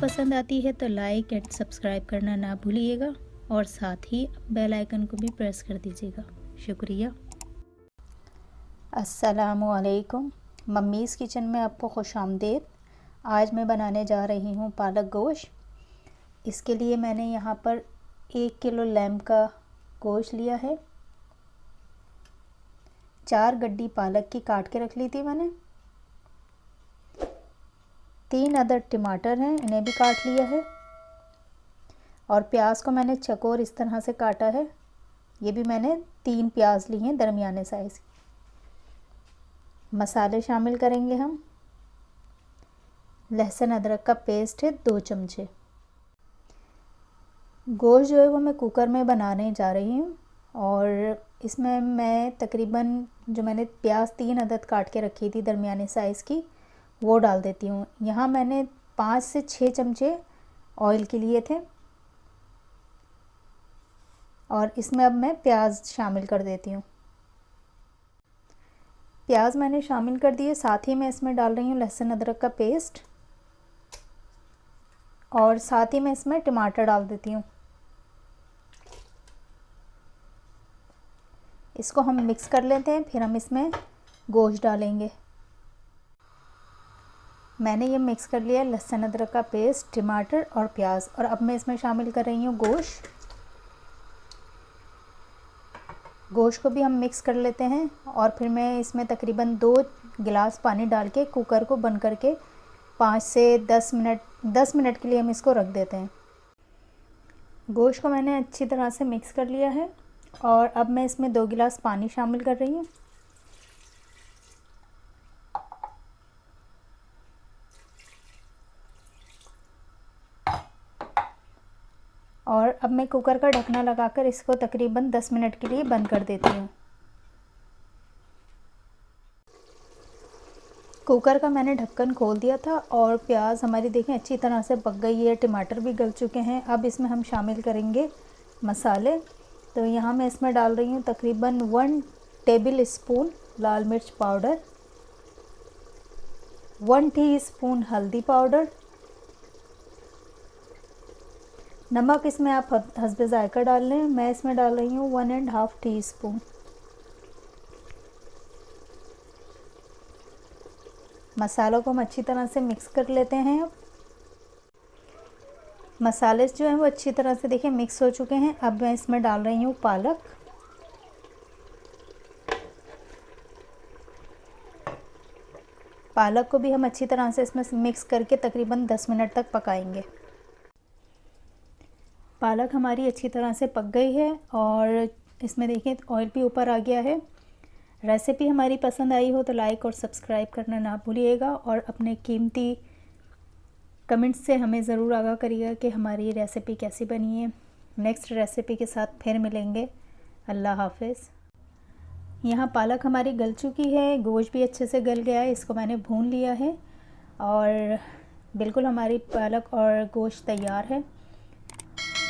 पसंद आती है तो लाइक एंड सब्सक्राइब करना ना भूलिएगा और साथ ही बेल आइकन को भी प्रेस कर दीजिएगा। शुक्रिया। अस्सलामुअलैकुम, मम्मीज़ किचन में आपको खुशामदीद। आज मैं बनाने जा रही हूँ पालक गोश्त। इसके लिए मैंने यहाँ पर 1 किलो लैम्ब का गोश्त लिया है। 4 गड्डी पालक की काट के रख ली थी मैंने। 3 अदद टमाटर हैं, इन्हें भी काट लिया है। और प्याज को मैंने चकोर इस तरह से काटा है। ये भी मैंने 3 प्याज लिए हैं दरमियाने साइज़। मसाले शामिल करेंगे हम। लहसुन अदरक का पेस्ट है 2 चमचे। गोश्त जो है वो मैं कुकर में बनाने जा रही हूँ और इसमें मैं तकरीबन जो मैंने प्याज 3 अदद काट के रखी थी दरमियाने साइज़ की, वो डाल देती हूँ। यहाँ मैंने 5 से 6 चमचे ऑयल के लिए थे और इसमें अब मैं प्याज शामिल कर देती हूँ। प्याज मैंने शामिल कर दिए, साथ ही मैं इसमें डाल रही हूँ लहसुन अदरक का पेस्ट और साथ ही मैं इसमें टमाटर डाल देती हूँ। इसको हम मिक्स कर लेते हैं, फिर हम इसमें गोश्त डालेंगे। मैंने ये मिक्स कर लिया लहसुन अदरक का पेस्ट, टमाटर और प्याज, और अब मैं इसमें शामिल कर रही हूँ गोश्त। गोश्त को भी हम मिक्स कर लेते हैं और फिर मैं इसमें तकरीबन 2 गिलास पानी डाल के कुकर को बंद करके 5 से 10 मिनट के लिए हम इसको रख देते हैं। गोश्त को मैंने अच्छी तरह से मिक्स कर लिया है और अब मैं इसमें 2 गिलास पानी शामिल कर रही हूँ। और अब मैं कुकर का ढकना लगाकर इसको तकरीबन 10 मिनट के लिए बंद कर देती हूँ। कुकर का मैंने ढक्कन खोल दिया था और प्याज हमारी देखें अच्छी तरह से पक गई है, टमाटर भी गल चुके हैं। अब इसमें हम शामिल करेंगे मसाले। तो यहाँ मैं इसमें डाल रही हूँ तकरीबन 1 टेबल स्पून लाल मिर्च पाउडर, 1 टीस्पून हल्दी पाउडर, नमक इसमें आप हस्बे ज़ायका डाल लें। मैं इसमें डाल रही हूँ 1.5 टीस्पून। मसालों को हम अच्छी तरह से मिक्स कर लेते हैं। अब मसाले जो हैं वो अच्छी तरह से देखिए मिक्स हो चुके हैं। अब मैं इसमें डाल रही हूँ पालक। पालक को भी हम अच्छी तरह से इसमें मिक्स करके तकरीबन 10 मिनट तक पकाएंगे। पालक हमारी अच्छी तरह से पक गई है और इसमें देखिए ऑयल भी ऊपर आ गया है। रेसिपी हमारी पसंद आई हो तो लाइक और सब्सक्राइब करना ना भूलिएगा और अपने कीमती कमेंट्स से हमें ज़रूर आगाह करिएगा कि हमारी रेसिपी कैसी बनी है। नेक्स्ट रेसिपी के साथ फिर मिलेंगे। अल्लाह हाफ़िज़। यहाँ पालक हमारी गल चुकी है, गोश्त भी अच्छे से गल गया है। इसको मैंने भून लिया है और बिल्कुल हमारी पालक और गोश्त तैयार है।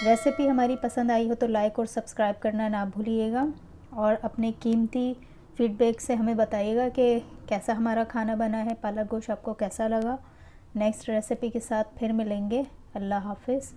रेसिपी हमारी पसंद आई हो तो लाइक और सब्सक्राइब करना ना भूलिएगा और अपने कीमती फीडबैक से हमें बताइएगा कि कैसा हमारा खाना बना है, पालक गोश्त आपको कैसा लगा। नेक्स्ट रेसिपी के साथ फिर मिलेंगे। अल्लाह हाफ़िज़।